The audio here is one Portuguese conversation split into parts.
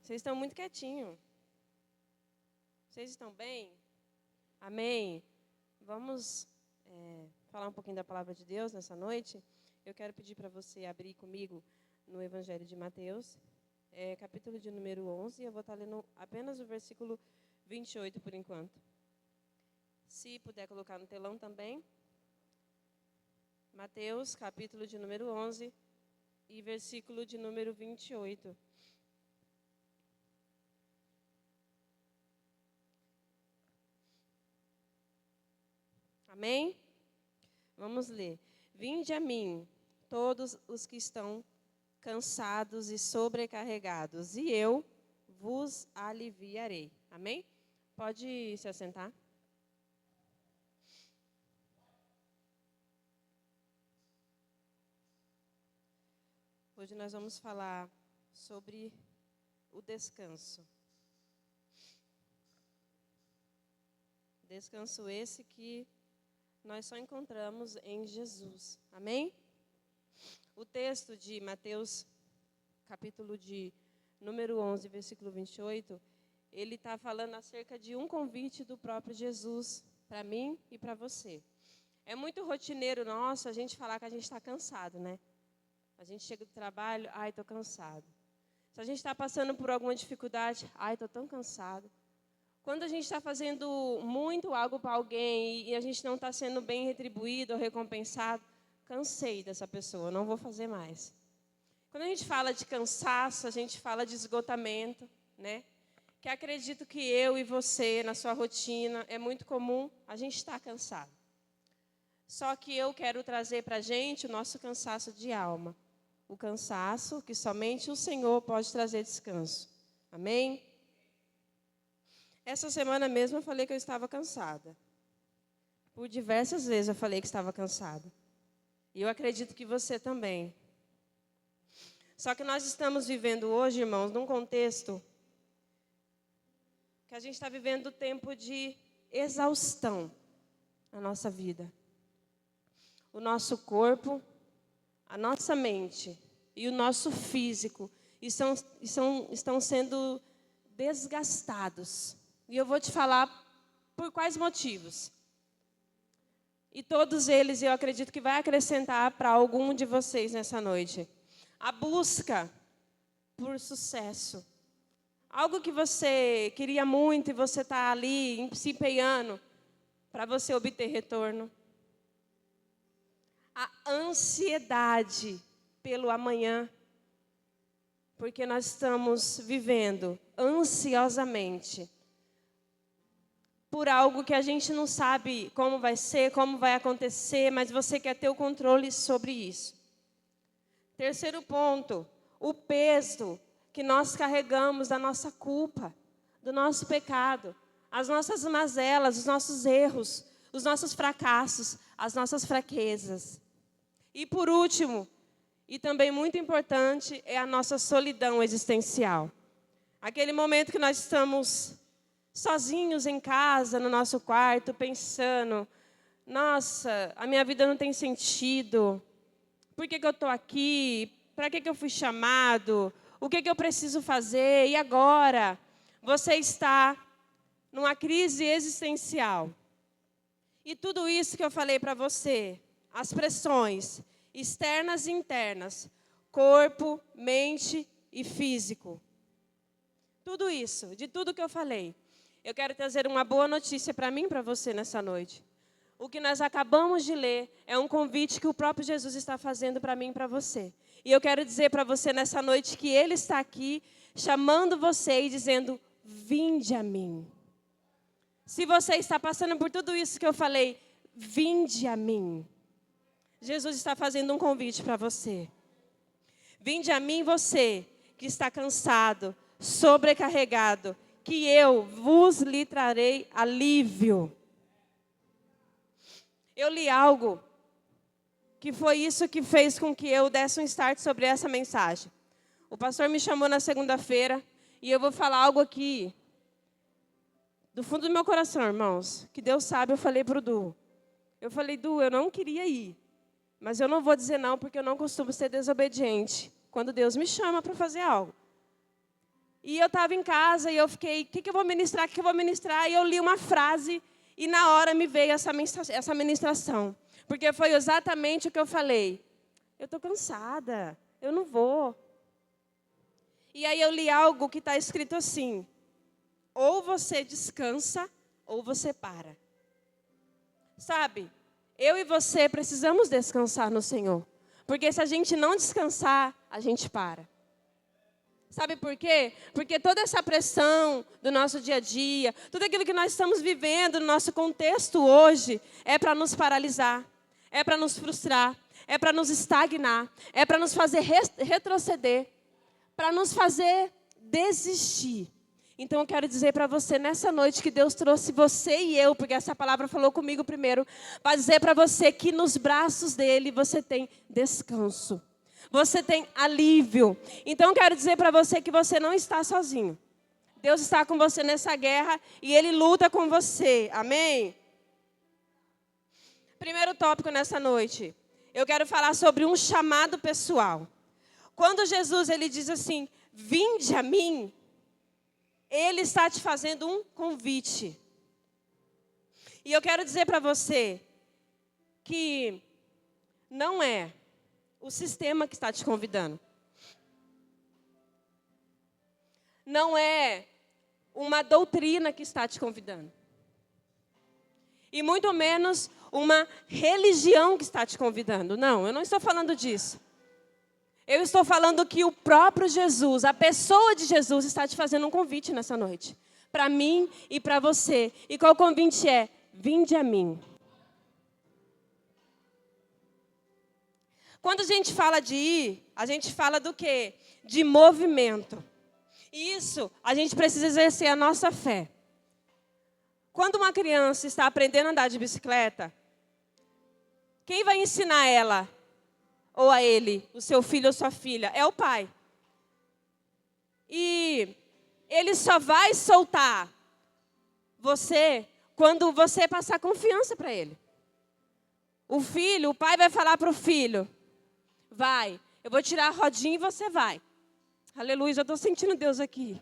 Vocês estão muito quietinhos. Vocês estão bem? Amém? Vamos falar um pouquinho da palavra de Deus nessa noite. Eu quero pedir para você abrir comigo no Evangelho de Mateus, capítulo de número 11. Eu vou estar lendo apenas o versículo 28 por enquanto. Se puder colocar no telão também. Mateus, capítulo de número 11 e versículo de número 28. Amém? Vamos ler. Vinde a mim, todos os que estão cansados e sobrecarregados, e eu vos aliviarei. Amém? Pode se assentar. Hoje nós vamos falar sobre o descanso. Descanso esse que nós só encontramos em Jesus. Amém? O texto de Mateus, capítulo de número 11, versículo 28, ele está falando acerca de um convite do próprio Jesus para mim e para você. É muito rotineiro nosso a gente falar que a gente está cansado, né? A gente chega do trabalho, ai, estou cansado. Se a gente está passando por alguma dificuldade, ai, estou tão cansado. Quando a gente está fazendo muito algo para alguém e a gente não está sendo bem retribuído ou recompensado, cansei dessa pessoa, não vou fazer mais. Quando a gente fala de cansaço, a gente fala de esgotamento, né? Que acredito que eu e você, na sua rotina, é muito comum a gente estar cansado. Só que eu quero trazer para a gente o nosso cansaço de alma. O cansaço que somente o Senhor pode trazer descanso. Amém? Essa semana mesmo eu falei que eu estava cansada. Por diversas vezes eu falei que estava cansada. E eu acredito que você também. Só que nós estamos vivendo hoje, irmãos, num contexto que a gente está vivendo tempo de exaustão na nossa vida. O nosso corpo, a nossa mente e o nosso físico estão sendo desgastados. E eu vou te falar por quais motivos. E todos eles eu acredito que vai acrescentar para algum de vocês nessa noite. A busca por sucesso. Algo que você queria muito e você está ali se empenhando para você obter retorno. A ansiedade pelo amanhã. Porque nós estamos vivendo ansiosamente por algo que a gente não sabe como vai ser, como vai acontecer, mas você quer ter o controle sobre isso. Terceiro ponto, o peso que nós carregamos da nossa culpa, do nosso pecado, as nossas mazelas, os nossos erros, os nossos fracassos, as nossas fraquezas. E por último, e também muito importante, é a nossa solidão existencial. Aquele momento que nós estamos sozinhos em casa, no nosso quarto, pensando, nossa, a minha vida não tem sentido. Por que eu estou aqui? Para que eu fui chamado? O que eu preciso fazer? E agora? Você está numa crise existencial. E tudo isso que eu falei para você, as pressões externas e internas, corpo, mente e físico. Tudo isso, de tudo que eu falei, eu quero trazer uma boa notícia para mim e para você nessa noite. O que nós acabamos de ler é um convite que o próprio Jesus está fazendo para mim e para você. E eu quero dizer para você nessa noite que Ele está aqui chamando você e dizendo, vinde a mim. Se você está passando por tudo isso que eu falei, vinde a mim. Jesus está fazendo um convite para você. Vinde a mim você que está cansado, sobrecarregado, que eu vos lhe trarei alívio. Eu li algo que foi isso que fez com que eu desse um start sobre essa mensagem. O pastor me chamou na segunda-feira e eu vou falar algo aqui do fundo do meu coração, irmãos, que Deus sabe, eu falei para o Du. Eu falei, Du, eu não queria ir, mas eu não vou dizer não porque eu não costumo ser desobediente quando Deus me chama para fazer algo. E eu estava em casa e eu fiquei, o que eu vou ministrar, o que eu vou ministrar? E eu li uma frase e na hora me veio essa ministração. Porque foi exatamente o que eu falei. Eu estou cansada, eu não vou. E aí eu li algo que está escrito assim: ou você descansa, ou você para. Sabe, eu e você precisamos descansar no Senhor. Porque se a gente não descansar, a gente para. Sabe por quê? Porque toda essa pressão do nosso dia a dia, tudo aquilo que nós estamos vivendo no nosso contexto hoje, é para nos paralisar, é para nos frustrar, é para nos estagnar, é para nos fazer retroceder, para nos fazer desistir. Então eu quero dizer para você nessa noite que Deus trouxe você e eu, porque essa palavra falou comigo primeiro, para dizer para você que nos braços dele você tem descanso. Você tem alívio. Então, eu quero dizer para você que você não está sozinho. Deus está com você nessa guerra e Ele luta com você. Amém? Primeiro tópico nessa noite. Eu quero falar sobre um chamado pessoal. Quando Jesus ele diz assim, vinde a mim, Ele está te fazendo um convite. E eu quero dizer para você que não é o sistema que está te convidando. Não é uma doutrina que está te convidando. E muito menos uma religião que está te convidando. Não, eu não estou falando disso. Eu estou falando que o próprio Jesus, a pessoa de Jesus, está te fazendo um convite nessa noite. Para mim e para você. E qual convite é? Vinde a mim. Quando a gente fala de ir, a gente fala do quê? De movimento. E isso, a gente precisa exercer a nossa fé. Quando uma criança está aprendendo a andar de bicicleta, quem vai ensinar ela, ou a ele, o seu filho ou sua filha? É o pai. E ele só vai soltar você quando você passar confiança para ele. O pai vai falar para o filho, vai, eu vou tirar a rodinha e você vai. Aleluia, já estou sentindo Deus aqui.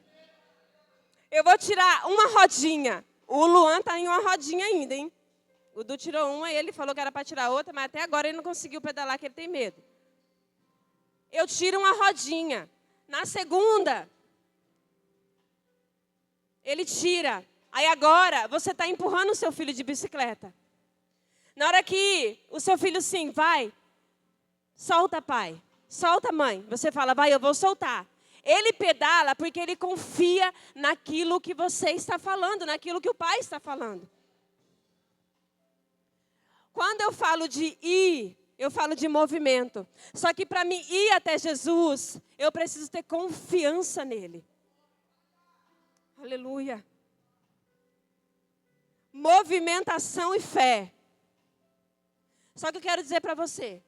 Eu vou tirar uma rodinha. O Luan está em uma rodinha ainda, hein? O Du tirou uma e ele falou que era para tirar outra, mas até agora ele não conseguiu pedalar, que ele tem medo. Eu tiro uma rodinha. Na segunda, ele tira. Aí agora, você está empurrando o seu filho de bicicleta. Na hora que o seu filho sim, vai, solta pai, solta mãe. Você fala, vai, eu vou soltar. Ele pedala porque ele confia naquilo que você está falando, naquilo que o pai está falando. Quando eu falo de ir, eu falo de movimento. Só que para mim ir até Jesus, eu preciso ter confiança nele. Aleluia. Movimentação e fé. Só que eu quero dizer para você,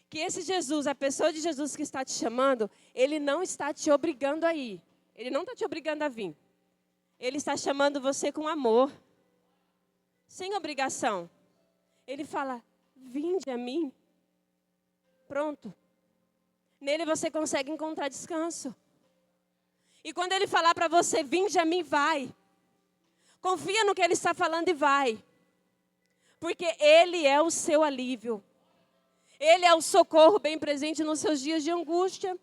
que esse Jesus, a pessoa de Jesus que está te chamando, ele não está te obrigando a ir. Ele não está te obrigando a vir. Ele está chamando você com amor. Sem obrigação. Ele fala, vinde a mim. Pronto. Nele você consegue encontrar descanso. E quando ele falar para você, vinde a mim, vai. Confia no que ele está falando e vai. Porque ele é o seu alívio. Ele é o socorro bem presente nos seus dias de angústia.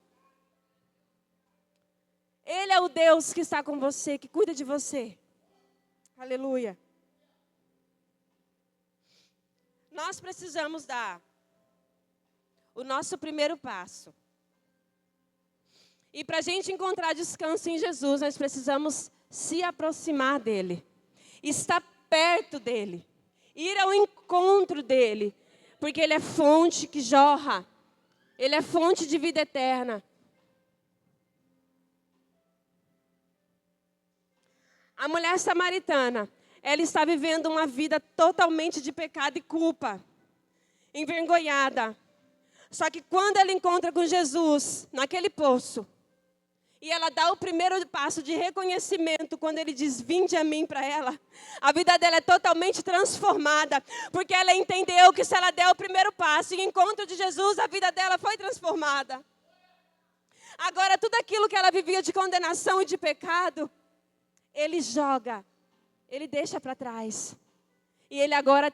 Ele é o Deus que está com você, que cuida de você. Aleluia. Nós precisamos dar o nosso primeiro passo. E para a gente encontrar descanso em Jesus, nós precisamos se aproximar dele. Estar perto dele. Ir ao encontro dele. Porque ele é fonte que jorra. Ele é fonte de vida eterna. A mulher samaritana, ela está vivendo uma vida totalmente de pecado e culpa. Envergonhada. Só que quando ela encontra com Jesus, naquele poço, e ela dá o primeiro passo de reconhecimento, quando ele diz, vinde a mim para ela, a vida dela é totalmente transformada, porque ela entendeu que se ela der o primeiro passo em encontro de Jesus, a vida dela foi transformada. Agora, tudo aquilo que ela vivia de condenação e de pecado, ele joga, ele deixa para trás. E ele agora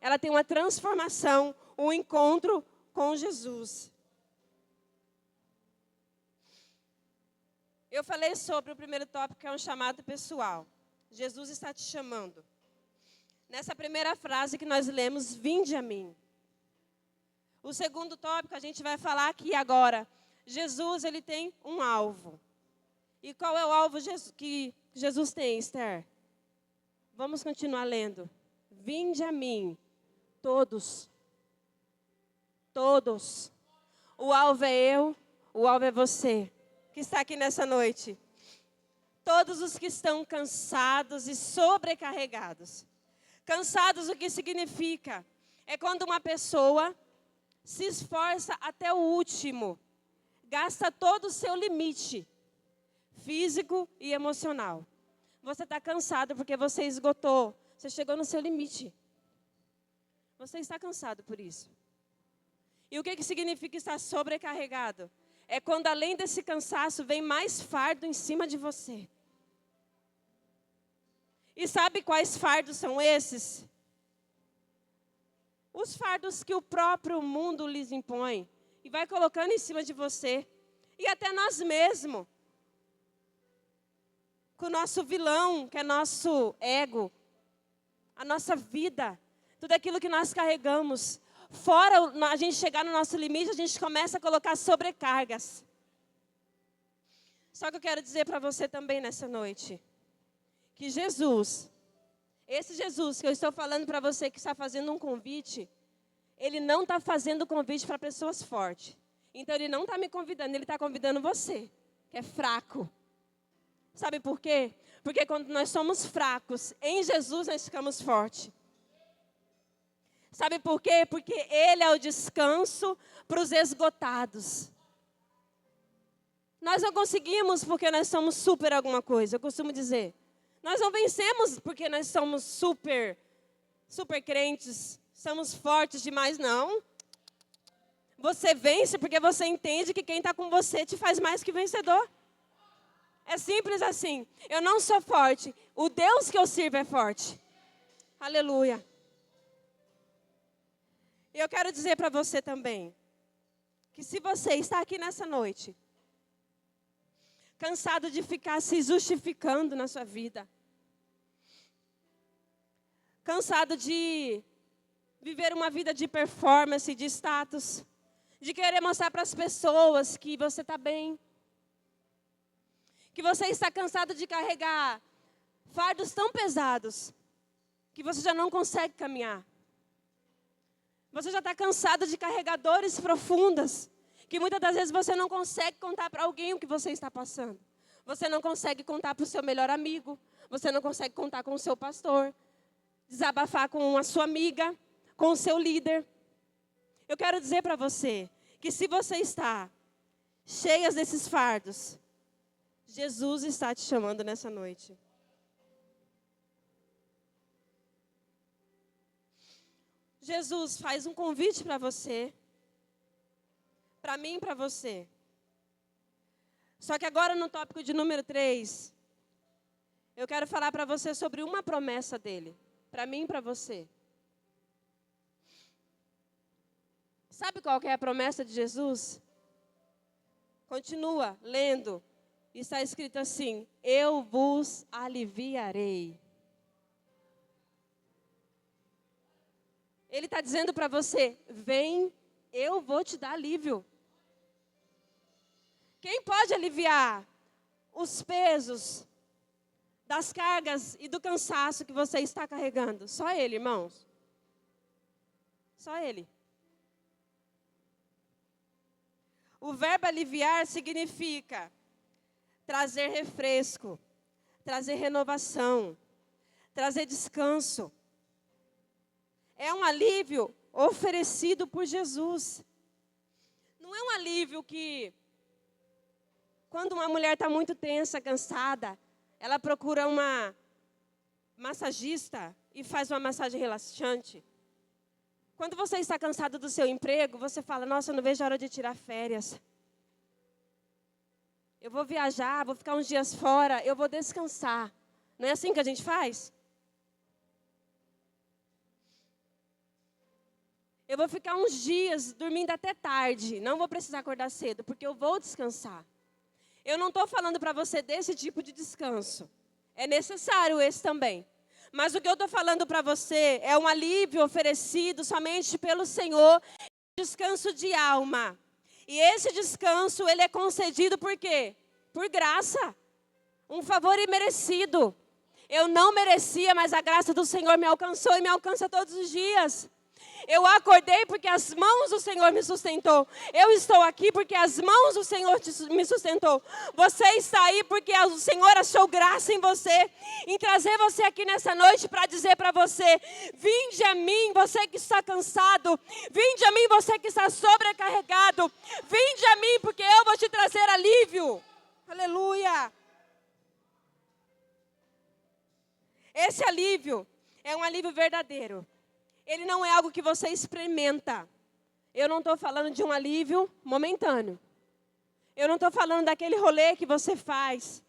ela tem uma transformação, um encontro com Jesus. Eu falei sobre o primeiro tópico, que é um chamado pessoal. Jesus está te chamando. Nessa primeira frase que nós lemos, vinde a mim. O segundo tópico, a gente vai falar aqui agora. Jesus, ele tem um alvo. E qual é o alvo que Jesus tem, Esther? Vamos continuar lendo. Vinde a mim, todos. Todos. O alvo é eu, o alvo é você, que está aqui nessa noite. Todos os que estão cansados e sobrecarregados. Cansados, o que significa? É quando uma pessoa se esforça até o último, gasta todo o seu limite, físico e emocional. Você está cansado porque você esgotou, você chegou no seu limite. Você está cansado por isso. E o que significa estar sobrecarregado? É quando além desse cansaço vem mais fardo em cima de você. E sabe quais fardos são esses? Os fardos que o próprio mundo lhes impõe. E vai colocando em cima de você. E até nós mesmos. Com o nosso vilão, que é nosso ego. A nossa vida. Tudo aquilo que nós carregamos. Fora a gente chegar no nosso limite, a gente começa a colocar sobrecargas. Só que eu quero dizer para você também nessa noite. Que Jesus, esse Jesus que eu estou falando para você que está fazendo um convite, ele não está fazendo convite para pessoas fortes. Então ele não está me convidando, ele está convidando você, que é fraco. Sabe por quê? Porque quando nós somos fracos, em Jesus nós ficamos fortes. Sabe por quê? Porque ele é o descanso para os esgotados. Nós não conseguimos porque nós somos super alguma coisa, eu costumo dizer. Nós não vencemos porque nós somos super crentes, somos fortes demais, não. Você vence porque você entende que quem está com você te faz mais que vencedor. É simples assim. Eu não sou forte, o Deus que eu sirvo é forte. Aleluia. E eu quero dizer para você também, que se você está aqui nessa noite, cansado de ficar se justificando na sua vida. Cansado de viver uma vida de performance, de status. De querer mostrar para as pessoas que você está bem. Que você está cansado de carregar fardos tão pesados que você já não consegue caminhar. Você já está cansado de carregar dores profundas que muitas das vezes você não consegue contar para alguém o que você está passando. Você não consegue contar para o seu melhor amigo. Você não consegue contar com o seu pastor. Desabafar com a sua amiga, com o seu líder. Eu quero dizer para você que se você está cheia desses fardos, Jesus está te chamando nessa noite. Jesus faz um convite para você. Para mim e para você. Só que agora no tópico de número 3, eu quero falar para você sobre uma promessa dele. Para mim e para você. Sabe qual que é a promessa de Jesus? Continua lendo. Está escrito assim: eu vos aliviarei. Ele está dizendo para você: vem, eu vou te dar alívio. Quem pode aliviar os pesos das cargas e do cansaço que você está carregando? Só Ele, irmãos. Só Ele. O verbo aliviar significa trazer refresco, trazer renovação, trazer descanso. É um alívio oferecido por Jesus. Não é um alívio que, quando uma mulher está muito tensa, cansada, ela procura uma massagista e faz uma massagem relaxante. Quando você está cansado do seu emprego, você fala: nossa, eu não vejo a hora de tirar férias. Eu vou viajar, vou ficar uns dias fora, eu vou descansar. Não é assim que a gente faz? Eu vou ficar uns dias dormindo até tarde, não vou precisar acordar cedo, porque eu vou descansar. Eu não estou falando para você desse tipo de descanso. É necessário esse também. Mas o que eu estou falando para você é um alívio oferecido somente pelo Senhor, descanso de alma. E esse descanso, ele é concedido por quê? Por graça. Um favor imerecido. Eu não merecia, mas a graça do Senhor me alcançou e me alcança todos os dias. Eu acordei porque as mãos do Senhor me sustentou. Eu estou aqui porque as mãos do Senhor me sustentou. Você está aí porque o Senhor achou graça em você. Em trazer você aqui nessa noite para dizer para você: vinde a mim, você que está cansado. Vinde a mim, você que está sobrecarregado. Vinde a mim porque eu vou te trazer alívio. Aleluia. Esse alívio é um alívio verdadeiro. Ele não é algo que você experimenta. Eu não estou falando de um alívio momentâneo. Eu não estou falando daquele rolê que você faz,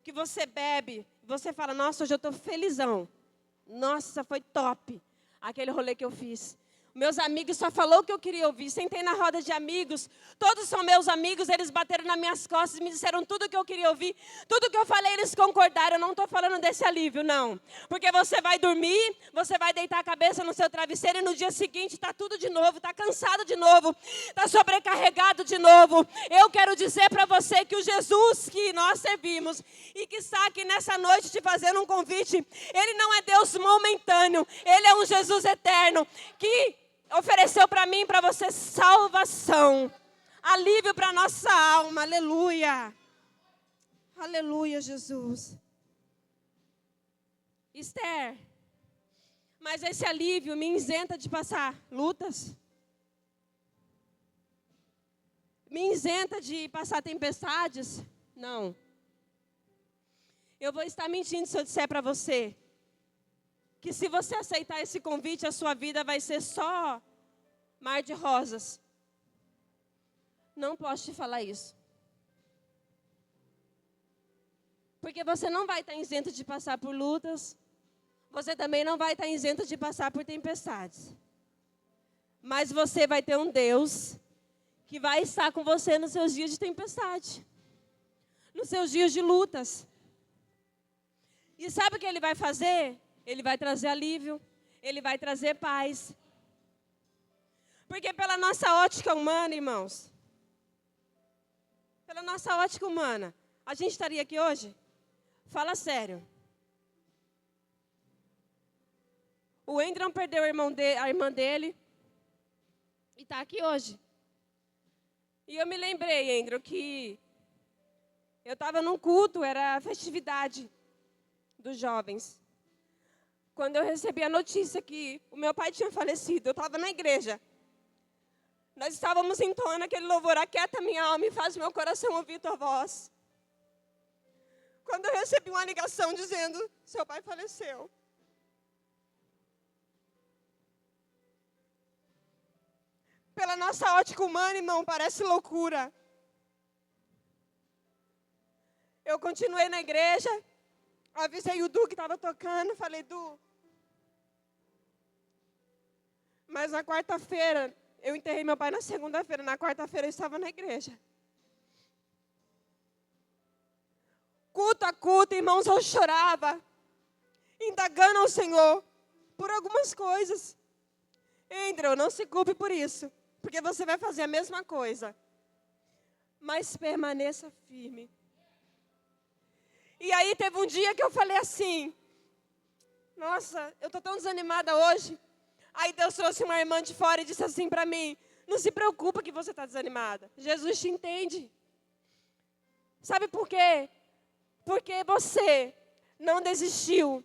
que você bebe, você fala: nossa, hoje eu estou felizão. Nossa, foi top aquele rolê que eu fiz. Meus amigos só falou o que eu queria ouvir. Sentei na roda de amigos. Todos são meus amigos. Eles bateram nas minhas costas e me disseram tudo o que eu queria ouvir. Tudo que eu falei, eles concordaram. Eu não estou falando desse alívio, não. Porque você vai dormir, você vai deitar a cabeça no seu travesseiro e no dia seguinte está tudo de novo, está cansado de novo, está sobrecarregado de novo. Eu quero dizer para você que o Jesus que nós servimos e que está aqui nessa noite te fazendo um convite, Ele não é Deus momentâneo. Ele é um Jesus eterno que ofereceu para mim e para você salvação, alívio para a nossa alma, aleluia. Aleluia, Jesus. Esther, mas esse alívio me isenta de passar lutas? Me isenta de passar tempestades? Não. Eu vou estar mentindo se eu disser para você que se você aceitar esse convite, a sua vida vai ser só mar de rosas. Não posso te falar isso. Porque você não vai estar isento de passar por lutas. Você também não vai estar isento de passar por tempestades. Mas você vai ter um Deus que vai estar com você nos seus dias de tempestade. Nos seus dias de lutas. E sabe o que Ele vai fazer? Ele vai trazer alívio, Ele vai trazer paz. Porque pela nossa ótica humana, irmãos, pela nossa ótica humana, a gente estaria aqui hoje? Fala sério. O Andrew perdeu a irmã dele e está aqui hoje. E eu me lembrei, Andrew, que eu estava num culto, era a festividade dos jovens. Quando eu recebi a notícia que o meu pai tinha falecido, eu estava na igreja. Nós estávamos entoando aquele louvor: aquieta minha alma e faz meu coração ouvir tua voz. Quando eu recebi uma ligação dizendo: seu pai faleceu. Pela nossa ótica humana, irmão, parece loucura. Eu continuei na igreja. Avisei o Du que estava tocando, falei: Du. Mas na quarta-feira, eu enterrei meu pai na segunda-feira, na quarta-feira eu estava na igreja. Culto a culto, irmãos, eu chorava, indagando ao Senhor por algumas coisas. Andrew, não se culpe por isso, porque você vai fazer a mesma coisa. Mas permaneça firme. E aí teve um dia que eu falei assim: nossa, eu estou tão desanimada hoje. Aí Deus trouxe uma irmã de fora e disse assim para mim: não se preocupa que você está desanimada. Jesus te entende. Sabe por quê? Porque você não desistiu.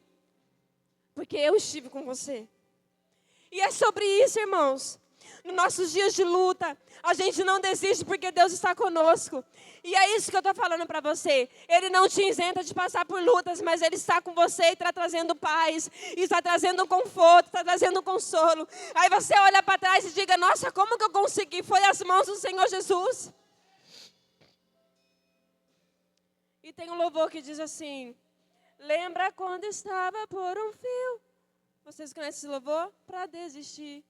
Porque eu estive com você. E é sobre isso, irmãos. Nos nossos dias de luta, a gente não desiste porque Deus está conosco. E é isso que eu estou falando para você. Ele não te isenta de passar por lutas, mas Ele está com você e está trazendo paz, e está trazendo conforto, está trazendo consolo. Aí você olha para trás e diga: nossa, como que eu consegui? Foi as mãos do Senhor Jesus. E tem um louvor que diz assim: lembra quando estava por um fio? Vocês conhecem esse louvor? Para desistir.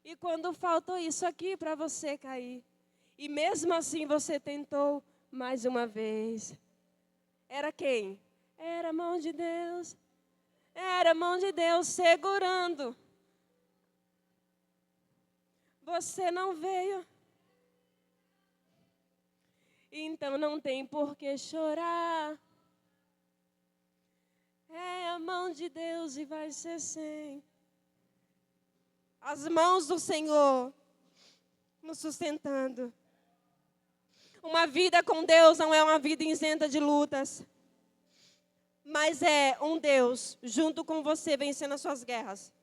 E quando faltou isso aqui para você cair. E mesmo assim você tentou mais uma vez. Era quem? Era a mão de Deus. Era a mão de Deus segurando. Você não veio. Então não tem por que chorar. É a mão de Deus e vai ser sem. As mãos do Senhor nos sustentando. Uma vida com Deus não é uma vida isenta de lutas. Mas é um Deus junto com você vencendo as suas guerras.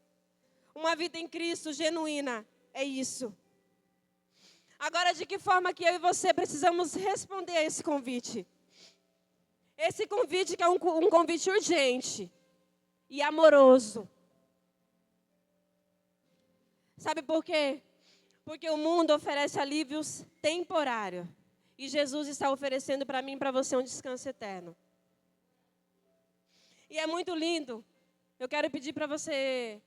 Uma vida em Cristo genuína é isso. Agora, de que forma que eu e você precisamos responder a esse convite? Esse convite que é um convite urgente e amoroso. Sabe por quê? Porque o mundo oferece alívios temporários. E Jesus está oferecendo para mim e para você um descanso eterno. E é muito lindo. Eu quero pedir para você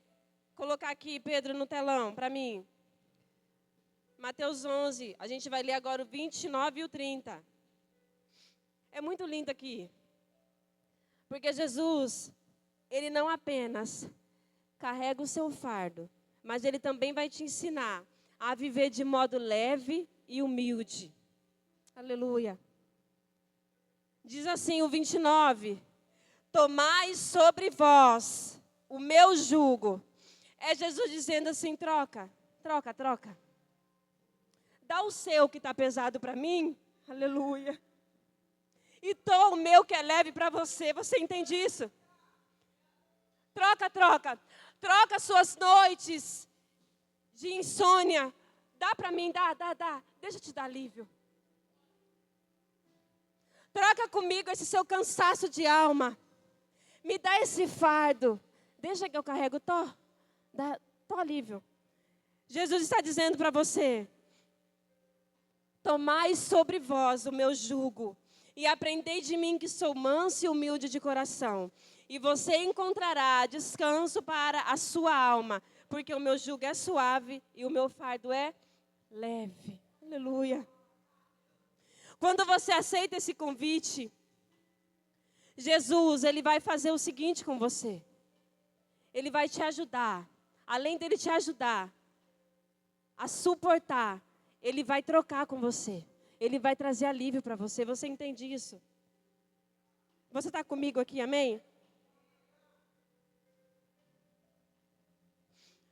colocar aqui, Pedro, no telão, para mim. Mateus 11, a gente vai ler agora o 29 e o 30. É muito lindo aqui. Porque Jesus, Ele não apenas carrega o seu fardo, mas Ele também vai te ensinar a viver de modo leve e humilde. Aleluia. Diz assim o 29. Tomai sobre vós o meu jugo. É Jesus dizendo assim, troca. Dá o seu que está pesado para mim. Aleluia. E toma o meu que é leve para você. Você entende isso? Troca. Troca suas noites de insônia. Dá para mim, dá. Deixa eu te dar alívio. Troca comigo esse seu cansaço de alma. Me dá esse fardo. Deixa que eu carrego, tô alívio. Jesus está dizendo para você: tomai sobre vós o meu jugo e aprendei de mim que sou manso e humilde de coração. E você encontrará descanso para a sua alma, porque o meu jugo é suave e o meu fardo é leve. Aleluia. Quando você aceita esse convite, Jesus, Ele vai fazer o seguinte com você. Ele vai te ajudar. Além dele te ajudar a suportar, Ele vai trocar com você. Ele vai trazer alívio para você. Você entende isso? Você está comigo aqui, amém?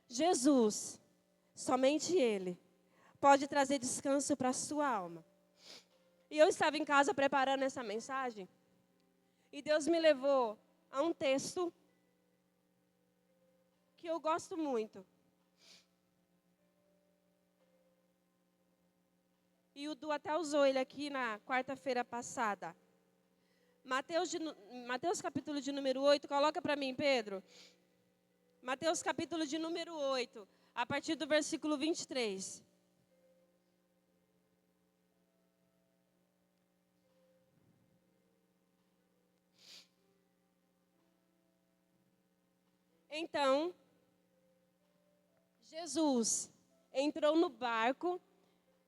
Jesus, somente Ele, pode trazer descanso para a sua alma. E eu estava em casa preparando essa mensagem. E Deus me levou a um texto que eu gosto muito. E o Du até usou ele aqui na quarta-feira passada. Mateus capítulo de número 8, coloca para mim, Pedro. Mateus capítulo de número 8, a partir do versículo 23. Então, Jesus entrou no barco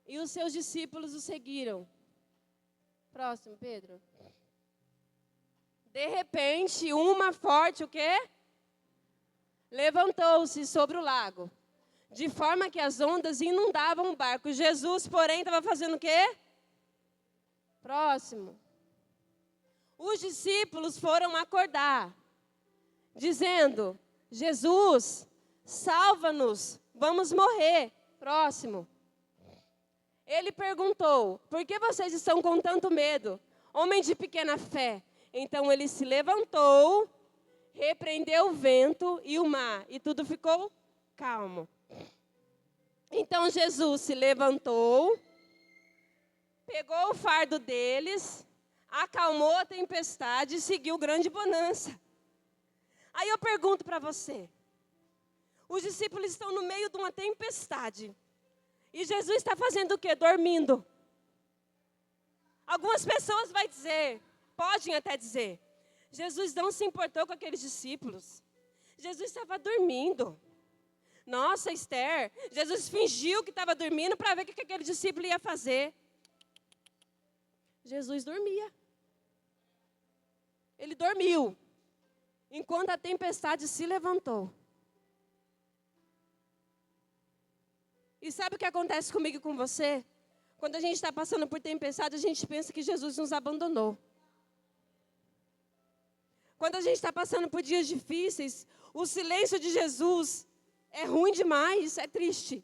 e os seus discípulos o seguiram. Próximo, Pedro. De repente, uma forte, o quê? Levantou-se sobre o lago, de forma que as ondas inundavam o barco. Jesus, porém, estava fazendo o quê? Próximo. Os discípulos foram acordar, dizendo: Jesus, salva-nos, vamos morrer. Próximo. Ele perguntou: por que vocês estão com tanto medo, homem de pequena fé? Então ele se levantou, repreendeu o vento e o mar, e tudo ficou calmo. Então Jesus se levantou, pegou o fardo deles, acalmou a tempestade e seguiu grande bonança. Aí eu pergunto para você, os discípulos estão no meio de uma tempestade, e Jesus está fazendo o quê? Dormindo. Algumas pessoas vão dizer: podem até dizer, Jesus não se importou com aqueles discípulos. Jesus estava dormindo. Nossa, Esther, Jesus fingiu que estava dormindo para ver o que aquele discípulo ia fazer. Jesus dormia. Ele dormiu, enquanto a tempestade se levantou. E sabe o que acontece comigo e com você? Quando a gente está passando por tempestade, a gente pensa que Jesus nos abandonou. Quando a gente está passando por dias difíceis, o silêncio de Jesus é ruim demais, é triste.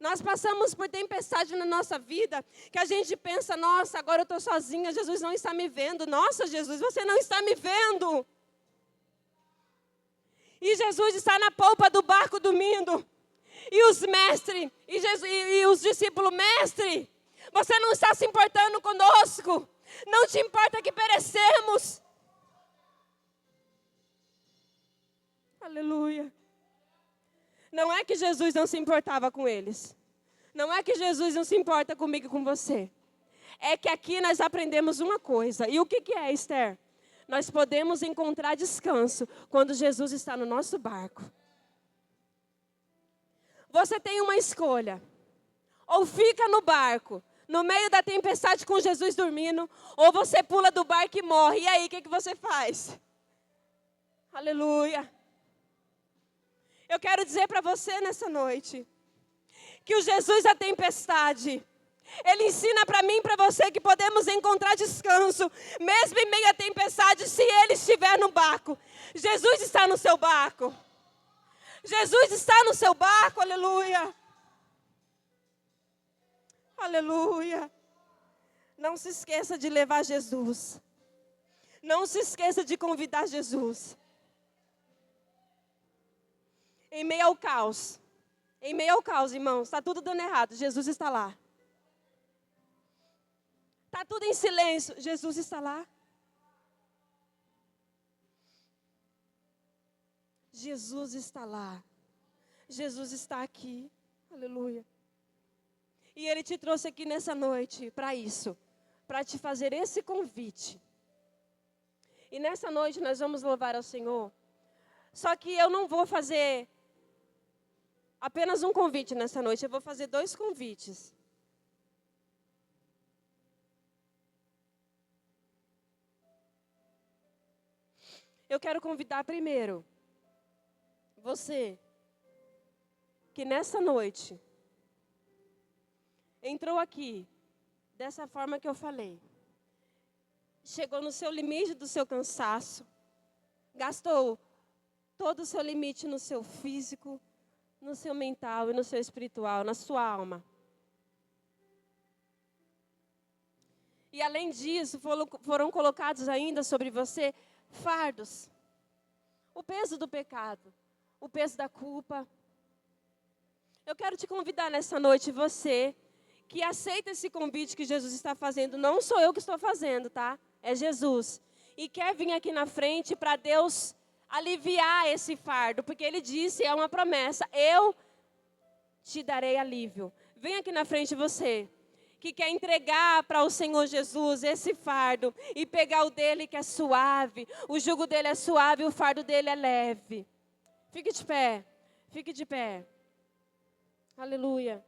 Nós passamos por tempestade na nossa vida, que a gente pensa, nossa, agora eu estou sozinha, Jesus não está me vendo. Nossa, Jesus, você não está me vendo. E Jesus está na polpa do barco dormindo. E os mestres, e os discípulos, mestre, você não está se importando conosco. Não te importa que perecemos. Aleluia. Não é que Jesus não se importava com eles. Não é que Jesus não se importa comigo e com você. É que aqui nós aprendemos uma coisa. E o que é, Esther? Nós podemos encontrar descanso quando Jesus está no nosso barco. Você tem uma escolha. Ou fica no barco, no meio da tempestade com Jesus dormindo, ou você pula do barco e morre. E aí, o que você faz? Aleluia. Eu quero dizer para você nessa noite, que o Jesus da tempestade, Ele ensina para mim e para você que podemos encontrar descanso, mesmo em meio à tempestade, se Ele estiver no barco. Jesus está no seu barco. Jesus está no seu barco, aleluia. Aleluia. Não se esqueça de levar Jesus. Não se esqueça de convidar Jesus. Em meio ao caos, irmãos, está tudo dando errado, Jesus está lá. Está tudo em silêncio, Jesus está lá. Jesus está lá. Jesus está aqui, aleluia. E Ele te trouxe aqui nessa noite para isso, para te fazer esse convite. E nessa noite nós vamos louvar ao Senhor. Só que eu não vou fazer apenas um convite nessa noite, eu vou fazer 2 convites. Eu quero convidar primeiro você que nessa noite entrou aqui dessa forma que eu falei. Chegou no seu limite do seu cansaço, gastou todo o seu limite no seu físico, no seu mental e no seu espiritual, na sua alma. E além disso, foram colocados ainda sobre você fardos. O peso do pecado, o peso da culpa. Eu quero te convidar nessa noite, você que aceita esse convite que Jesus está fazendo. Não sou eu que estou fazendo, tá? É Jesus. E quer vir aqui na frente para Deus aliviar esse fardo, porque Ele disse, é uma promessa, eu te darei alívio. Vem aqui na frente você, que quer entregar para o Senhor Jesus esse fardo, e pegar o dele que é suave, o jugo dele é suave, o fardo dele é leve. Fique de pé, aleluia.